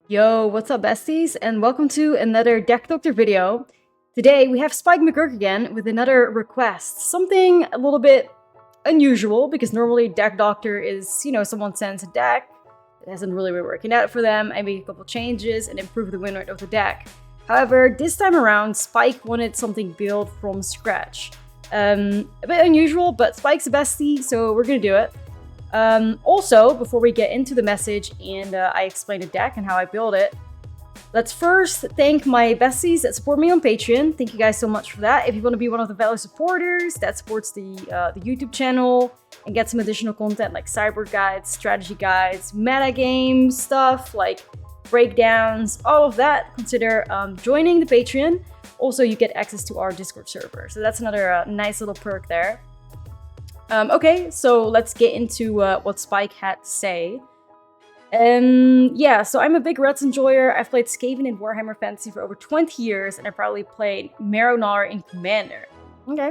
Yo, what's up besties, and welcome to another Deck Doctor video. Today we have Spike McGurk again with another request. Something a little bit unusual, because normally Deck Doctor is, someone sends a deck, it hasn't really been working out for them, I make a couple changes and improve the win rate of the deck. However, this time around, Spike wanted something built from scratch. A bit unusual, but Spike's a bestie, so we're gonna do it. Also, before we get into the message and I explain the deck and how I build it, let's first thank my besties that support me on Patreon. Thank you guys so much for that. If you want to be one of the fellow supporters that supports the YouTube channel and get some additional content like sideboard guides, strategy guides, metagame stuff like breakdowns, all of that, consider joining the Patreon. Also, you get access to our Discord server. So that's another nice little perk there. Okay, so let's get into what Spike had to say. Yeah, so I'm a big Reds enjoyer. I've played Skaven in Warhammer Fantasy for over 20 years, and I probably played Mire in Commander. Okay.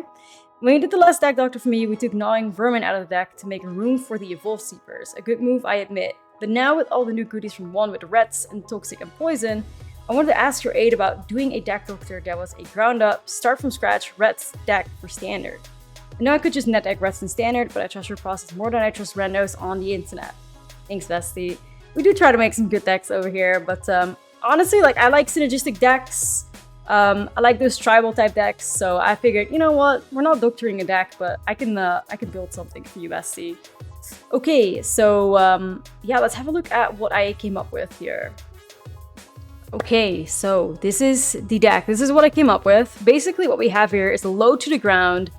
When you did the last deck doctor for me, we took Gnawing Vermin out of the deck to make room for the Evolved Seepers. A good move, I admit. But now with all the new goodies from One with Reds and Toxic and Poison, I wanted to ask your aid about doing a deck doctor that was a ground up, start from scratch Reds deck for Standard. I know I could just net deck Reds in Standard, but I trust your process more than I trust randos on the internet. Thanks, bestie. We do try to make some good decks over here, but honestly, I like synergistic decks. I like those tribal type decks, so I figured, you know what, we're not doctoring a deck, but I can build something for you, bestie. Okay, so yeah, let's have a look at what I came up with here. Okay, so this is the deck. This is what I came up with. Basically, what we have here is a low to the ground,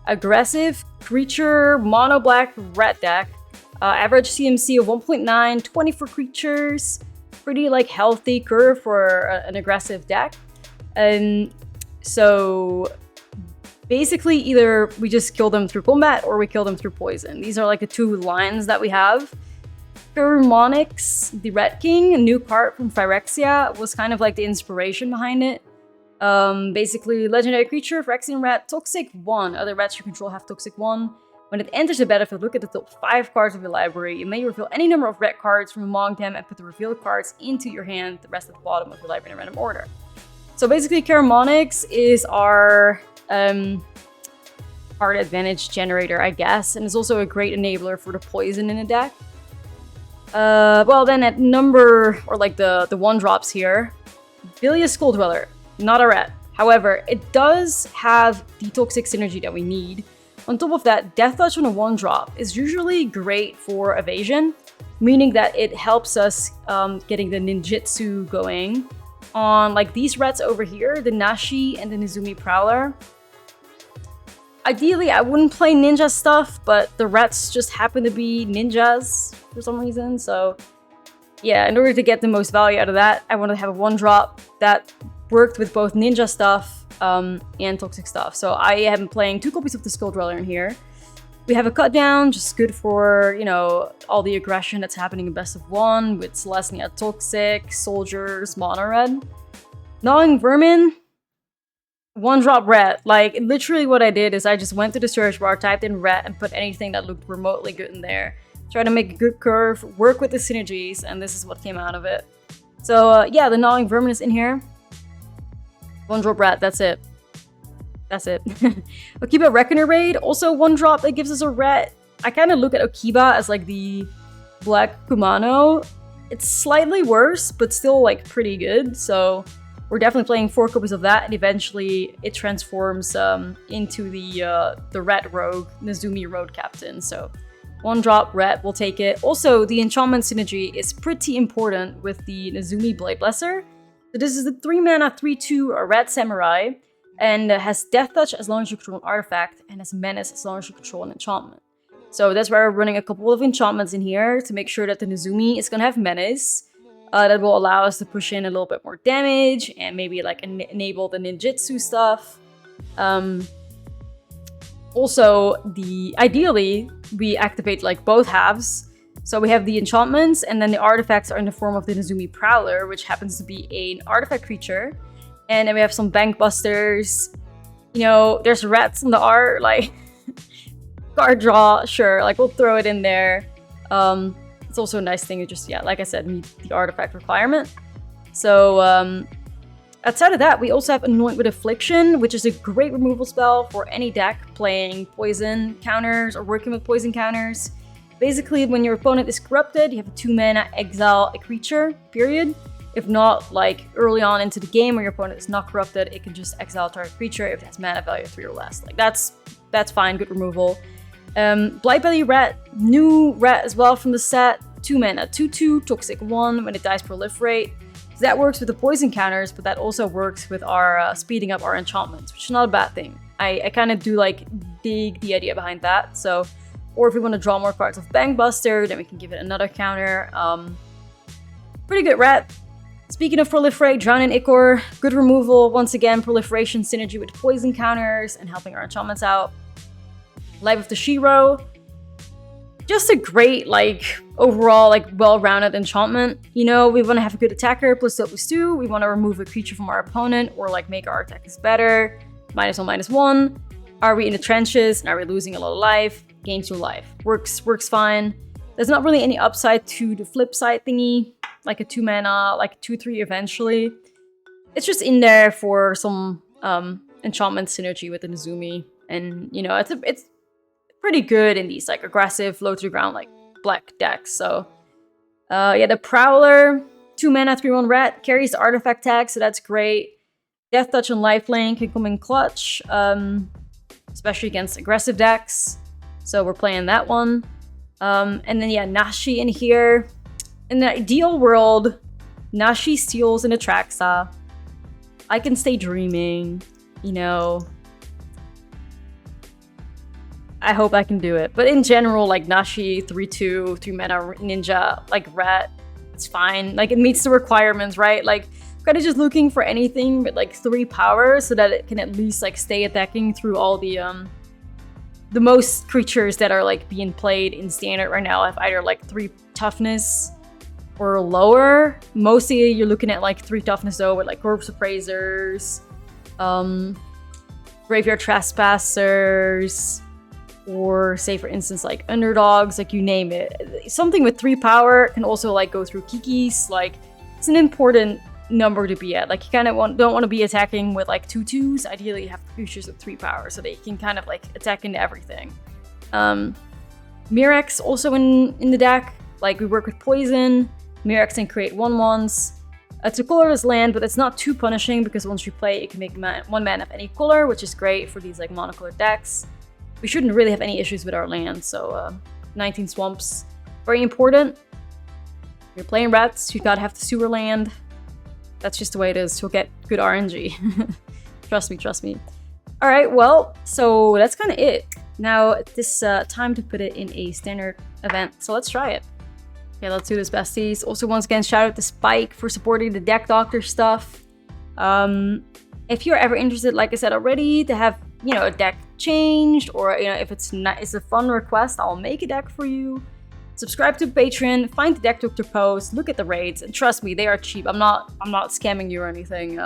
aggressive creature mono black red deck. Average CMC of 1.9, 24 creatures. Pretty healthy curve for an aggressive deck. And so basically either we just kill them through combat or we kill them through poison. These are the two lines that we have. Karumonix, the Red King, a new card from Phyrexia, was kind of the inspiration behind it. Basically, legendary creature, Phyrexian rat, toxic 1. Other rats you control have toxic 1. When it enters the battlefield, look at the top 5 cards of your library. You may reveal any number of red cards from among them and put the revealed cards into your hand, the rest at the bottom of your library in a random order. So basically, Karumonix is our card advantage generator, I guess, and is also a great enabler for the poison in a deck. Well, then at number, or the 1-drops here, Bilious Skulldweller. Not a rat. However, it does have the toxic synergy that we need. On top of that, Death Touch on a 1-drop is usually great for evasion, meaning that it helps us getting the ninjutsu going on these rats over here, the Nashi and the Nezumi Prowler. Ideally, I wouldn't play ninja stuff, but the rats just happen to be ninjas for some reason, so yeah, in order to get the most value out of that, I want to have a 1-drop that worked with both ninja stuff and toxic stuff. So I am playing 2 copies of the Skulldweller in here. We have a cut down, just good for, all the aggression that's happening in best of 1 with Celestia toxic, soldiers, mono red. Gnawing Vermin, 1-drop red. Literally what I did is I just went to the search bar, typed in red, and put anything that looked remotely good in there. Try to make a good curve, work with the synergies, and this is what came out of it. So yeah, the Gnawing Vermin is in here. 1-drop rat, that's it. That's it. Okiba Reckoner Raid, also 1-drop that gives us a rat. I kind of look at Okiba as the Black Kumano. It's slightly worse, but still pretty good. So we're definitely playing 4 copies of that, and eventually it transforms into the Rat Rogue, Nezumi Road Captain. So 1-drop rat, we'll take it. Also, the enchantment synergy is pretty important with the Nezumi Bladeblesser. So this is the 3-mana 3/2 Red Samurai, and has Death Touch as long as you control an artifact, and has Menace as long as you control an enchantment. So that's why we're running a couple of enchantments in here to make sure that the Nezumi is going to have Menace. That will allow us to push in a little bit more damage, and maybe enable the ninjutsu stuff. Also, ideally, we activate both halves. So we have the enchantments, and then the artifacts are in the form of the Nezumi Prowler, which happens to be an artifact creature. And then we have some bank busters. There's rats in the art, card draw, sure, we'll throw it in there. It's also a nice thing to just, yeah, like I said, meet the artifact requirement. So, outside of that, we also have Anoint with Affliction, which is a great removal spell for any deck playing poison counters or working with poison counters. Basically, when your opponent is corrupted, you have a 2-mana exile a creature, period. If not, like early on into the game where your opponent is not corrupted, it can just exile target creature if it has mana value of 3 or less. Like that's fine, good removal. Blightbelly Rat, new rat as well from the set. 2 mana, 2/2, toxic 1, when it dies proliferate. So that works with the poison counters, but that also works with our speeding up our enchantments, which is not a bad thing. I kind of do like dig the idea behind that. So, or if we want to draw more cards of Bankbuster, then we can give it another counter. Pretty good rat. Speaking of proliferate, Drown in Ichor, good removal. Once again, proliferation synergy with poison counters and helping our enchantments out. Life of Toshiro. Just a great, like, overall, like, well-rounded enchantment. You know, we want to have a good attacker, +2/+2. We want to remove a creature from our opponent or, like, make our attack is better. -1/-1. Are we in the trenches and are we losing a lot of life? Gain 2 life. Works fine. There's not really any upside to the flip side thingy. Like a 2 mana, like 2/3 eventually. It's just in there for some enchantment synergy with the Nezumi. And, you know, it's pretty good in these like aggressive, low to the ground, like black decks. So yeah, the Prowler, 2 mana, 3/1 rat, carries the artifact tag, so that's great. Death Touch and Lifelink can come in clutch, especially against aggressive decks. So we're playing that one. And then yeah, Nashi in here. In the ideal world, Nashi steals an Atraxa. I can stay dreaming, you know. I hope I can do it. But in general, like Nashi, 3/2, 3 mana ninja, like rat, it's fine. Like it meets the requirements, right? Like kind of just looking for anything with like 3 power so that it can at least like stay attacking through all the most creatures that are like being played in standard right now have either like 3 toughness or lower. Mostly you're looking at like 3 toughness though with like Corpse Appraisers, Graveyard Trespassers, or say for instance like Underdogs, like you name it. Something with 3 power can also like go through Kikis. Like it's an important number to be at. Like you kind of don't want to be attacking with like 2/2s. Ideally you have creatures with 3 power so that you can kind of like attack into everything. Mirex also in the deck. Like we work with poison. Mirex can create 1/1s. It's a colorless land, but it's not too punishing because once you play, it can make 1 mana of any color, which is great for these like monocolored decks. We shouldn't really have any issues with our land, so 19 swamps, very important. If you're playing rats, you gotta have the sewer land. That's just the way it is. You'll get good RNG. Trust me. All right, well, so that's kind of it. Now it's time to put it in a standard event, so let's try it. Okay, let's do this, besties. Also, once again, shout out to Spike for supporting the Deck Doctor stuff. If you're ever interested, like I said already, to have, you know, a deck changed, or, you know, if it's a fun request, I'll make a deck for you. Subscribe to Patron, find the Deck Doctor post, look at the raids, and trust me, they are cheap. I'm not scamming you or anything.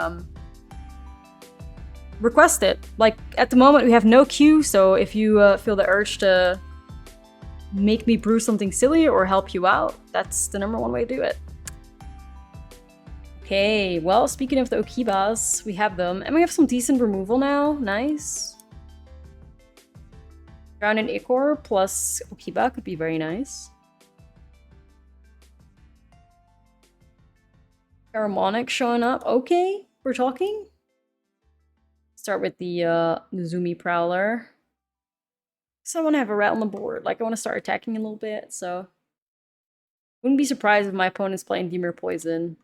Request it. Like, at the moment, we have no queue, so if you feel the urge to make me brew something silly or help you out, that's the #1 way to do it. Okay, well, speaking of the Okibas, we have them, and we have some decent removal now. Nice. Drown in Ichor plus Okiba could be very nice. Karumonix showing up. Okay, we're talking. Start with the Nezumi Prowler. So I want to have a rat on the board. Like, I want to start attacking a little bit, so... Wouldn't be surprised if my opponent's playing Dimir Poison.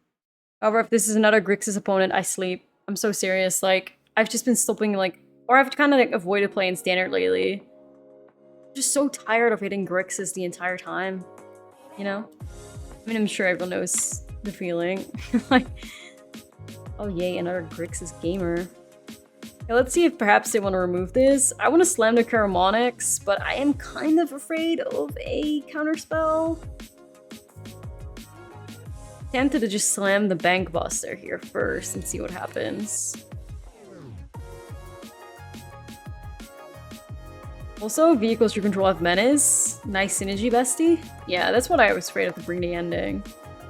However, if this is another Grixis opponent, I sleep. I'm so serious. Like, I've just been stopping, like... Or I've kind of, like, avoided playing Standard lately. I'm just so tired of hitting Grixis the entire time. You know? I mean, I'm sure everyone knows the feeling. Like... Oh yay, another Grixis gamer. Okay, let's see if perhaps they want to remove this. I want to slam the Karumonix, but I am kind of afraid of a counterspell. Tempted to just slam the Bankbuster here first and see what happens. Also, vehicles you control have menace. Nice synergy, bestie. Yeah, that's what I was afraid of to bring the ending.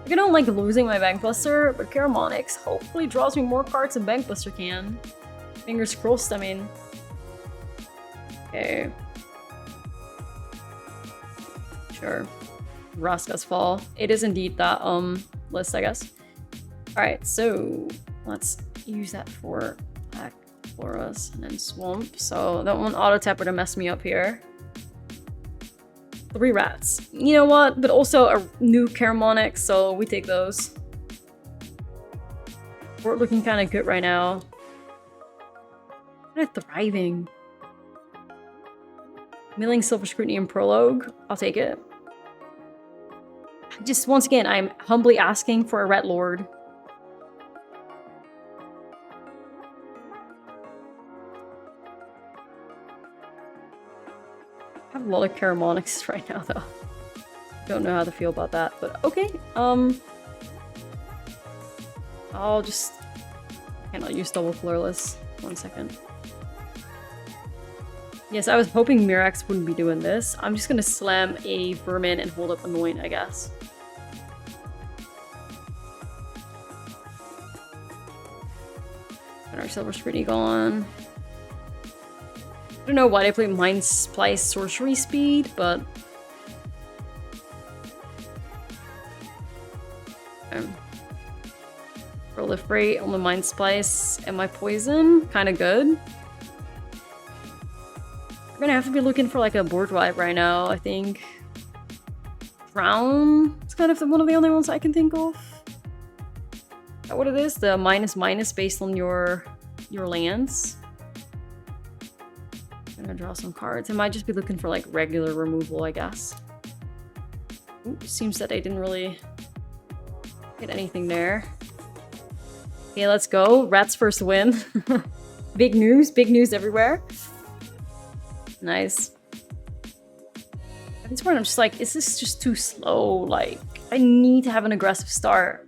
I don't like losing my Bankbuster, but Karumonix hopefully draws me more cards than Bankbuster can. Fingers crossed, I mean. Okay. Sure. Raska's Fall. It is indeed that list, I guess. Alright, so let's use that for Black Floras and then Swamp. So that one auto tapper to mess me up here. 3 rats. You know what? But also a new Karumonix, so we take those. We're looking kind of good right now. Kind of thriving. Milling Silver Scrutiny and Prologue. I'll take it. Just once again, I'm humbly asking for a Red Lord. I have a lot of Karumonix right now, though. Don't know how to feel about that, but okay. I'll just... Cannot use double colorless. 1 second. Yes, I was hoping Mirex wouldn't be doing this. I'm just gonna slam a Vermin and hold up Anoint, I guess. Got our Silver Scrutiny gone. I don't know why they play Mind Splice Sorcery Speed, but... Proliferate on the Mind Splice and my Poison. Kinda good. We're gonna have to be looking for like a board wipe right now, I think. Crown is kind of one of the only ones I can think of. Is that what it is? The -- based on your lands. I'm gonna draw some cards. I might just be looking for like regular removal, I guess. Ooh, seems that I didn't really get anything there. Okay, let's go. Rat's first win. Big news everywhere. Nice. At this point, I'm just like, is this just too slow? Like, I need to have an aggressive start.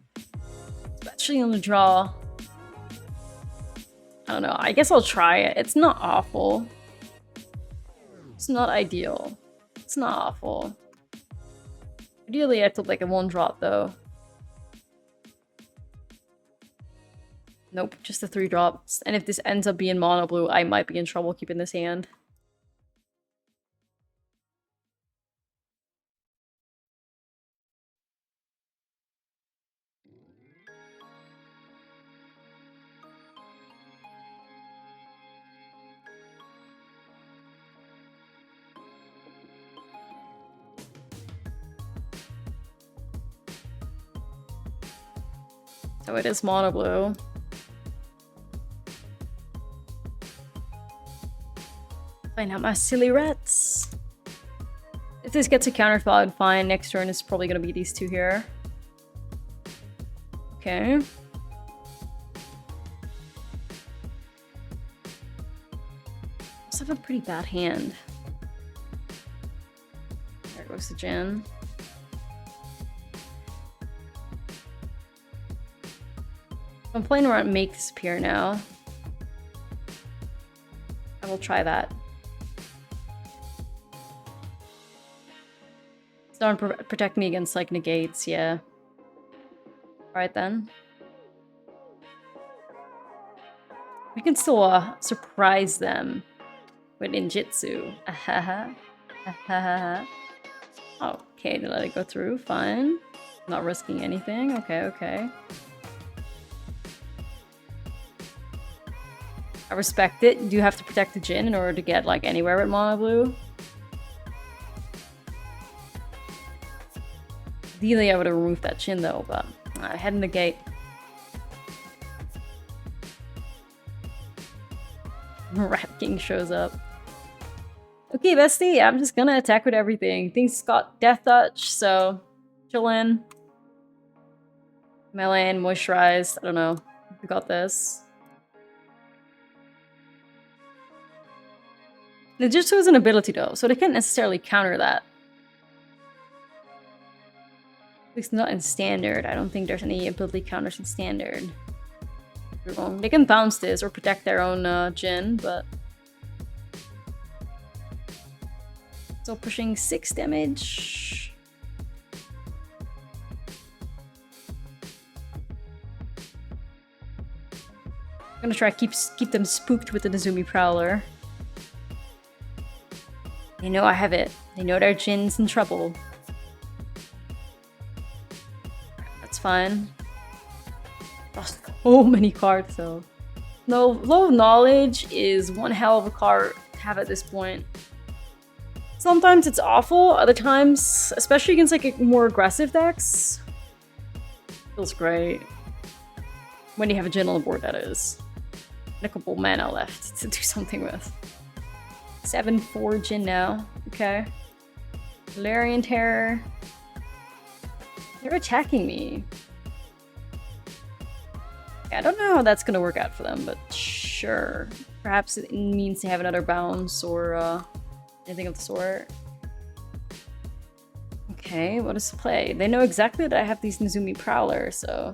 Especially on the draw. I don't know. I guess I'll try it. It's not awful. It's not ideal. It's not awful. Ideally, I took like a 1-drop though. Nope, just the 3 drops. And if this ends up being mono blue, I might be in trouble keeping this hand. So it is mono blue. Find out my silly rats. If this gets a counterspell, fine. Next turn is probably gonna be these 2 here. Okay. I have a pretty bad hand. There goes the Jin. I'm playing around Make Disappear now. I will try that. It's not protect me against like negates, yeah. Alright then. We can still surprise them with ninjutsu. Okay, to let it go through, fine. Not risking anything, okay. I respect it. You do have to protect the Jin in order to get like anywhere with mono blue. Ideally, I would have removed that Jin though, but I had in the gate. Rat King shows up. Okay, bestie, I'm just gonna attack with everything. Things got Death Touch, so chillin'. Melee and Moisturized. I don't know. We got this. Ninjutsu is an ability though, so they can't necessarily counter that. At least not in standard. I don't think there's any ability counters in standard. They can bounce this or protect their own Jin, but... Still pushing 6 damage. gonna try to keep them spooked with the Nezumi Prowler. They know I have it. They know their Jin's in trouble. That's fine. Lost so many cards though. No, low knowledge is one hell of a card to have at this point. Sometimes it's awful, other times, especially against like more aggressive decks, feels great. When you have a Jin on the board, that is. And a couple mana left to do something with. 7-4 Jin now. Okay. Valerian Terror. They're attacking me. I don't know how that's gonna work out for them, but sure. Perhaps it means they have another bounce or anything of the sort. Okay, what is the play? They know exactly that I have these Nezumi Prowler, so...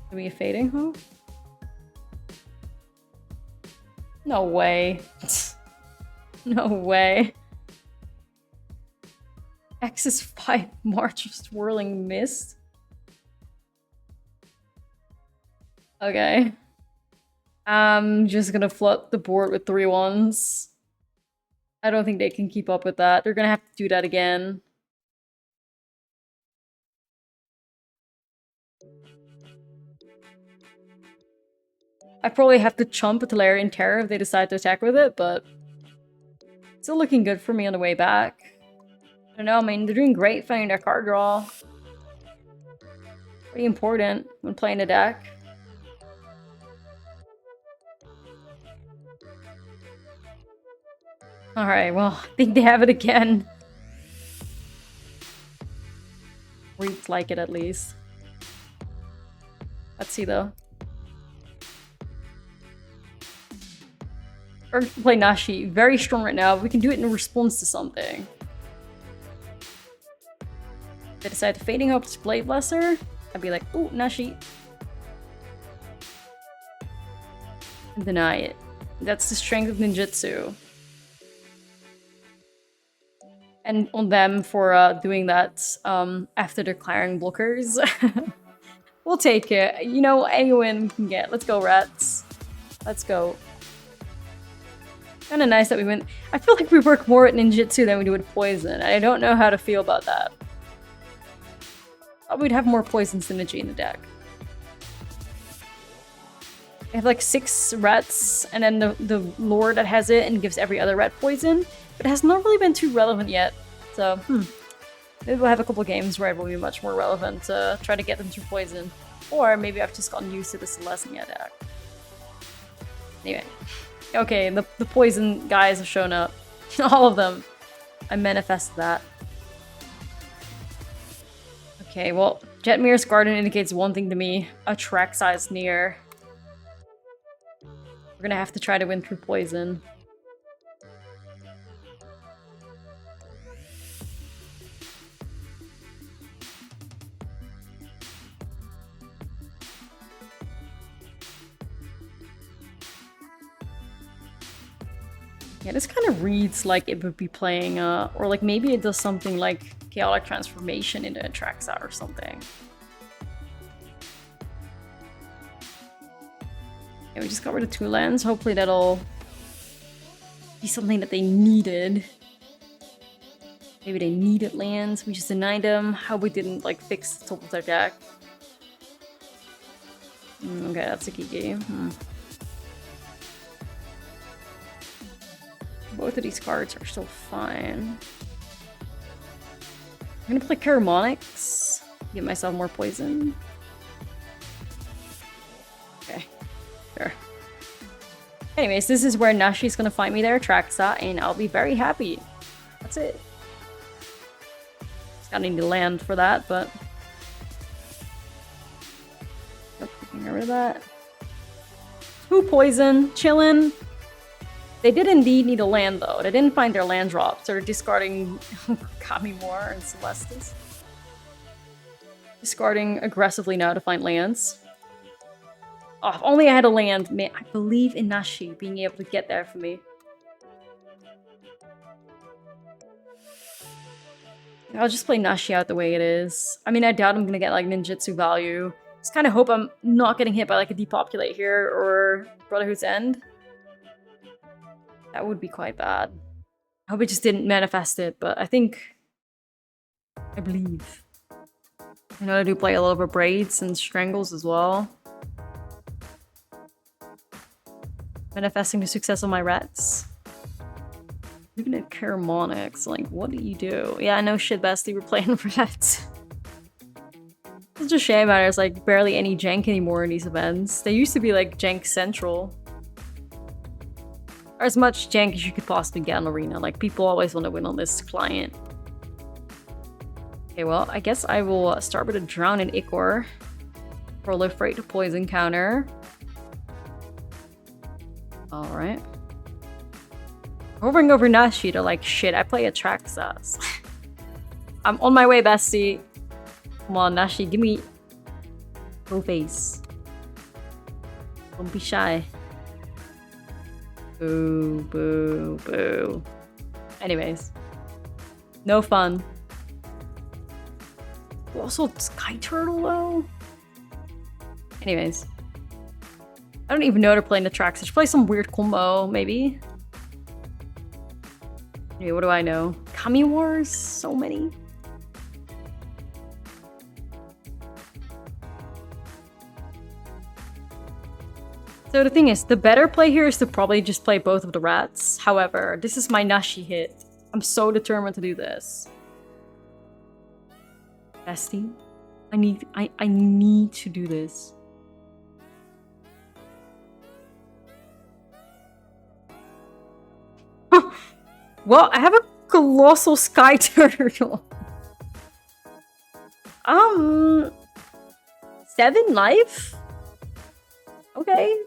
Give me a fading, huh? No way. No way. X is 5 March of Swirling Mist. Okay. I'm just gonna flood the board with 3 ones. I don't think they can keep up with that. They're gonna have to do that again. I probably have to chump a Valerian Terror if they decide to attack with it, but... Still looking good for me on the way back. I don't know, I mean, they're doing great finding their card draw. Pretty important when playing a deck. Alright, well, I think they have it again. Reads like it, at least. Let's see, though. Or play Nashi. Very strong right now. We can do it in response to something. If they decide to Fading Hope's Bladeblesser, I'd be like, ooh, Nashi. And deny it. That's the strength of ninjutsu. And on them for doing that after declaring blockers. We'll take it. You know, anyone we can get. Let's go, rats. Let's go. Kinda nice that we went. I feel like we work more at ninjutsu than we do with poison. I don't know how to feel about that. Thought we'd have more poison synergy in the deck. I have like 6 rats, and then the lore that has it and gives every other rat poison. But it has not really been too relevant yet. So, maybe we'll have a couple games where it will be much more relevant to try to get them through poison. Or maybe I've just gotten used to the Celestia deck. Anyway. Okay, the poison guys have shown up. All of them. I manifested that. Okay, well, Jetmir's Garden indicates one thing to me. Atraxa is near. We're gonna have to try to win through poison. Yeah, this kind of reads like it would be playing, or like maybe it does something like Chaotic Transformation into Atraxa or something. Yeah, we just got rid of 2 lands. Hopefully that'll be something that they needed. Maybe they needed lands. We just denied them. How we didn't like fix the top of their deck. Okay, that's a key game. Both of these cards are still fine. I'm gonna play Karumonix. Get myself more poison. Okay, sure. Anyways, this is where Nashi's gonna find me there, Atraxa, and I'll be very happy. That's it. Just gotta need to land for that, but... Nope, get rid of that. 2 poison, chillin'. They did indeed need a land, though. They didn't find their land drop, so they're discarding Kamimura and Celestis. Discarding aggressively now to find lands. Oh, if only I had a land. Man, I believe in Nashi being able to get there for me. I'll just play Nashi out the way it is. I mean, I doubt I'm gonna get, like, ninjutsu value. Just kind of hope I'm not getting hit by like a depopulate here or Brotherhood's End. That would be quite bad. I hope it just didn't manifest it, but I believe. I know I do play a lot of braids and strangles as well. Manifesting the success of my rats. Looking at Karumonix, like, what do you do? Yeah, I know shit, Bestie, we're playing rats. It's just a shame that there's like barely any jank anymore in these events. They used to be like jank central. Or as much jank as you could possibly get in Arena. Like, people always want to win on this client. Okay, well, I guess I will start with a Drown in Ichor. Proliferate to poison counter. Alright. Hovering over Nashi to like, shit, I play Atraxa. I'm on my way, bestie. Come on, Nashi, give me... Go face. Don't be shy. Boo, boo, boo. Anyways. No fun. Also, Sky Turtle, though? Anyways. I don't even know they're playing the tracks. I should play some weird combo, maybe. Anyway, what do I know? Kami Wars? So many. So the thing is, the better play here is to probably just play both of the rats. However, this is my Nashi hit. I'm so determined to do this. Bestie, I need to do this. Well, I have a colossal sky turtle. 7 life? Okay.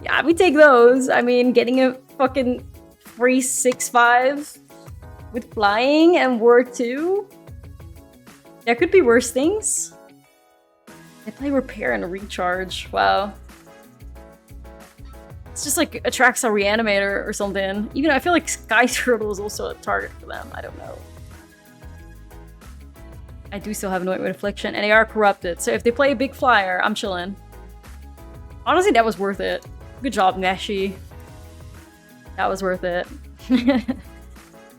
Yeah, we take those. I mean, getting a fucking free 6/5 with flying and Ward 2. There could be worse things. I play Repair and Recharge. Wow. It's just like Atraxa Reanimator or something. Even I feel like Sky Turtle is also a target for them. I don't know. I do still have Anoint with Affliction, and they are corrupted. So if they play a big flyer, I'm chilling. Honestly, that was worth it. Good job, Nashi. That was worth it.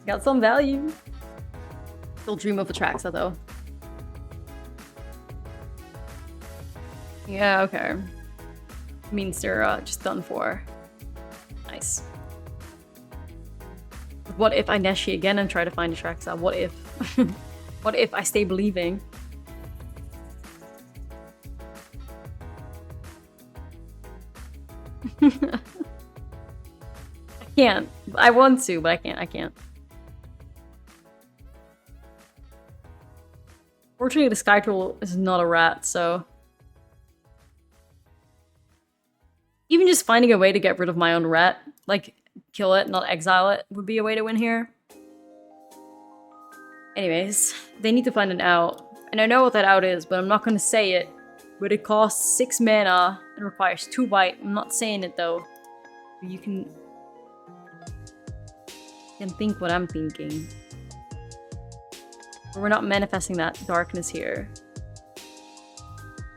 Got some value. Still dream of Atraxa, though. Yeah, okay. Means they're just done for. Nice. What if I Nashi again and try to find Atraxa? What if? What if I stay believing? I can't. I want to, but I can't. I can't. Fortunately, the Sky Turtle is not a rat, so... Even just finding a way to get rid of my own rat, like kill it, not exile it, would be a way to win here. Anyways, they need to find an out. And I know what that out is, but I'm not going to say it. But it costs 6 mana and requires 2 white. I'm not saying it though. You can think what I'm thinking. But we're not manifesting that darkness here.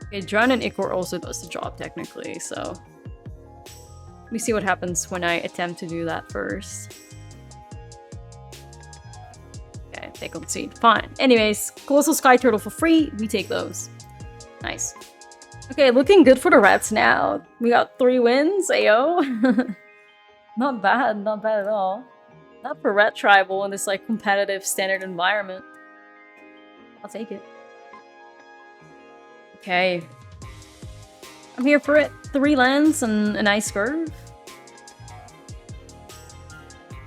Okay, Drown and Ichor also does the job technically, so... Let me see what happens when I attempt to do that first. Okay, they concede. Fine. Anyways, Colossal Sky Turtle for free. We take those. Nice. Okay, looking good for the rats now. We got 3 wins, ayo. Not bad, not bad at all. Not for rat tribal in this like competitive standard environment. I'll take it. Okay. I'm here for it. 3 lands and an ice curve.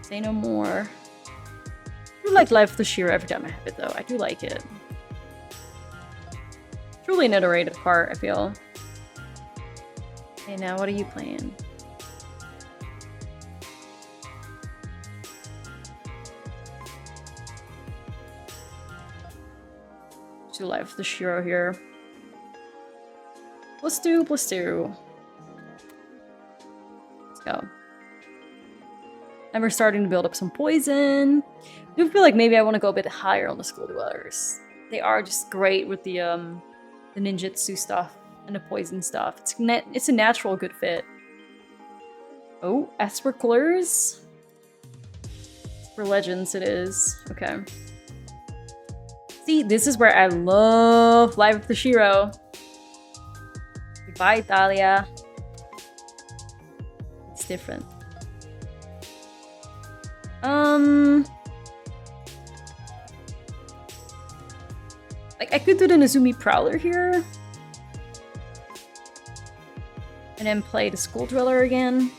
Say no more. I do like Life of Toshiro every time I have it though. I do like it. Truly an underrated card, I feel. Okay, now what are you playing? To Life of Toshiro here. +2, +2. Let's go. And we're starting to build up some poison. I do feel like maybe I want to go a bit higher on the Skulldwellers. They are just great with the ninjutsu stuff and the poison stuff. It's a natural good fit. Oh, Esper-Colors? For Legends it is. Okay. See, this is where I love Live with Toshiro. Goodbye, Italia. It's different. Like, I could do the Nezumi Prowler here. And then play the Skulldweller again.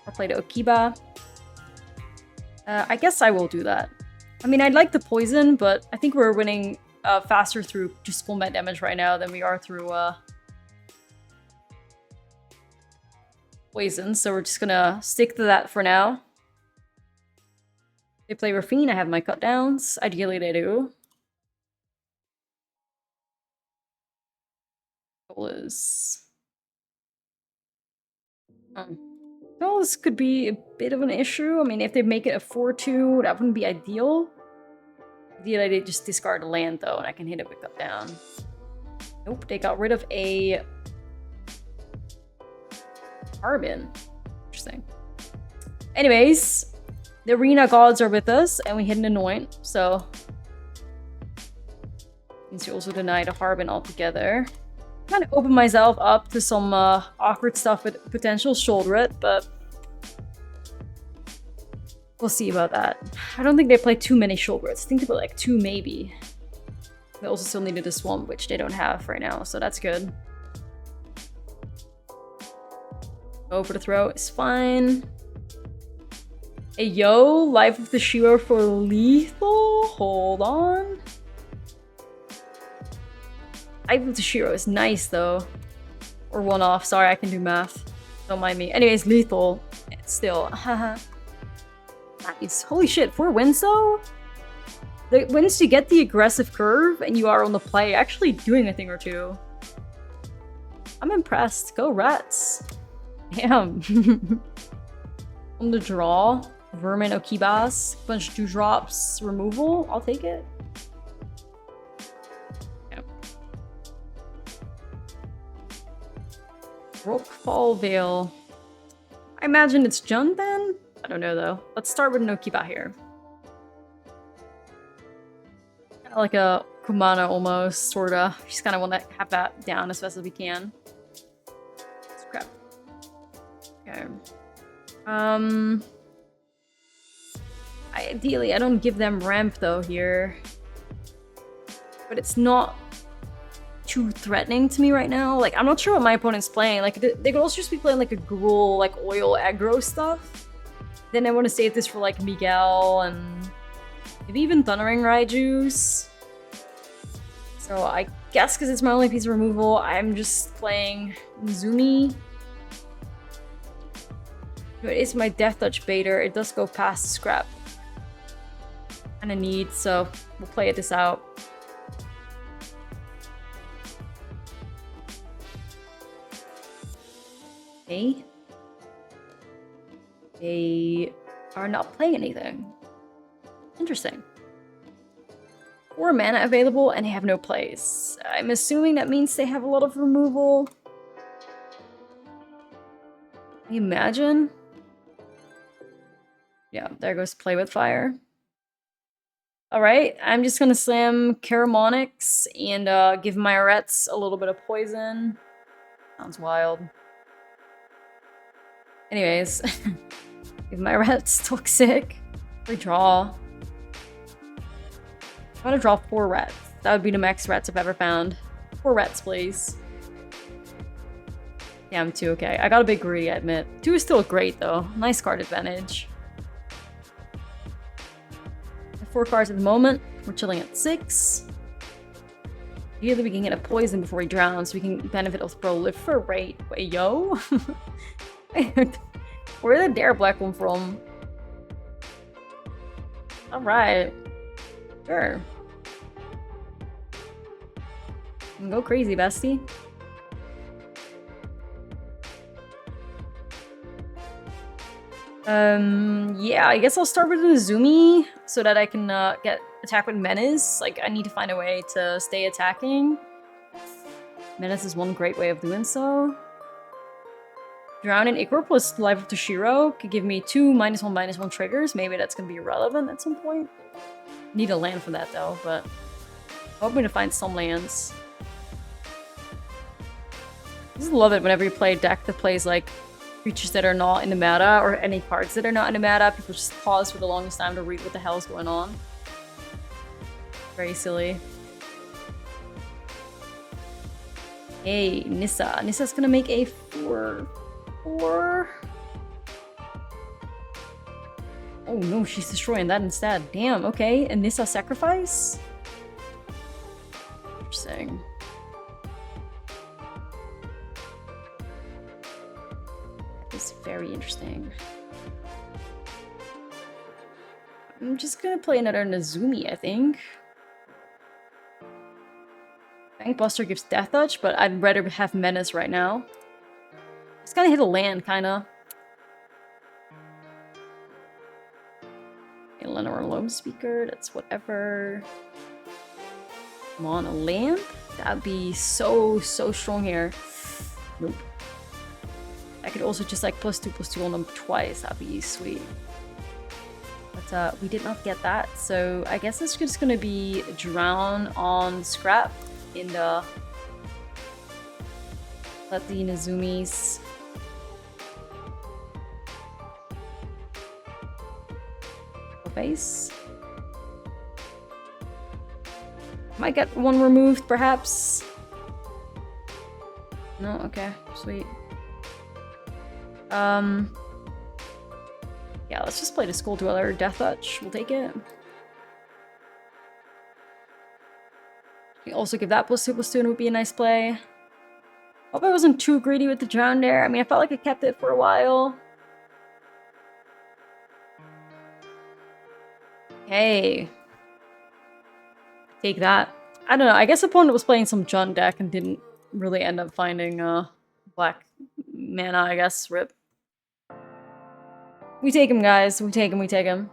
Or play the Okiba. I guess I will do that. I mean, I'd like the poison, but I think we're winning faster through just full met damage right now than we are through poison, so we're just gonna stick to that for now. They play Rafine, I have my cut downs. Ideally they do. Goal is... Well, this could be a bit of an issue. I mean, if they make it a 4-2, that wouldn't be ideal. Ideally, they just discard a land, though, and I can hit it with cut down. Nope, they got rid of a... Carbon. Interesting. Anyways, the arena gods are with us, and we hit an Anoint, so... Means you also deny the Harbin altogether. Kind of open myself up to some awkward stuff with potential shoulder it, but we'll see about that. I don't think they play too many shoulder it. I think they play like 2 maybe. They also still needed a swamp, which they don't have right now, so that's good. Go for the throw is fine. Hey yo, Life of the Shiro for lethal? Hold on. Life of the Shiro is nice though. Or one off, sorry, I can do math. Don't mind me. Anyways, lethal. Still. Nice. Holy shit, 4 wins though? Once you get the aggressive curve and you are on the play, actually doing a thing or two. I'm impressed. Go Rats. Damn. On the draw, Vermin Okibas, bunch of 2-drops, removal. I'll take it. Rockfall Veil. I imagine it's Jun then? I don't know though. Let's start with an Okiba here. Kind of like a Kumana almost, sorta. Just kind of want to have that down as fast as we can. Scrap. Okay. Ideally, I don't give them ramp though here. But it's not too threatening to me right now. Like, I'm not sure what my opponent's playing. Like, they could also just be playing like a gruel, like oil aggro stuff. Then I want to save this for like Miguel and maybe even Thundering Raiju's. So I guess because it's my only piece of removal, I'm just playing Nezumi. It is my Death Touch baiter. It does go past scrap. Kinda need, so we'll play this out. Okay. They are not playing anything. Interesting. 4 mana available and they have no plays. I'm assuming that means they have a lot of removal. Can you imagine? Yeah, there goes Play with Fire. Alright, I'm just gonna slam Karumonix and give my Rats a little bit of poison. Sounds wild. Anyways, give my Rats Toxic. Redraw. I want to draw 4 Rats. That would be the max Rats I've ever found. 4 Rats, please. Yeah, I'm 2, okay. I got a bit greedy, I admit. 2 is still great, though. Nice card advantage. 4 cards at the moment. We're chilling at 6. Either we can get a poison before he drowns, so we can benefit of Proliferate. Wait, yo? Where did the Dare Black come from? Alright. Sure. You can go crazy, bestie. Yeah, I guess I'll start with Nezumi so that I can get attack with Menace. Like, I need to find a way to stay attacking. Menace is one great way of doing so. Drown in Ichor plus Life of Toshiro could give me 2 -1/-1 triggers. Maybe that's gonna be relevant at some point. Need a land for that though, but I'm hoping to find some lands. I just love it whenever you play a deck that plays like creatures that are not in the meta or any cards that are not in the meta. People just pause for the longest time to read what the hell is going on. Very silly. Hey, Nissa. Nissa's gonna make a 4/4. Oh no, she's destroying that instead. Damn, okay. And Nissa sacrifice? Interesting. It's very interesting. I'm just gonna play another Nezumi, I think. Buster gives Death Touch, but I'd rather have Menace right now. Just gotta hit a land, kinda. Lenore Loam Speaker, that's whatever. Come on, a lamp? That'd be so strong here. Nope. I could also just like +2/+2 on them twice. That'd be sweet. But we did not get that, so I guess it's just gonna be Drown on Scrap in the... Let the Nezumis... face. Might get one removed, perhaps. No, okay, sweet. Yeah, let's just play the Skulldweller Death Touch. We'll take it. We also give that +2/+2 and it would be a nice play. Hope I wasn't too greedy with the drown there. I mean, I felt like I kept it for a while. Hey. Take that. I don't know, I guess opponent was playing some Jund deck and didn't really end up finding black mana, I guess. RIP. We take him, guys. We take him, we take him.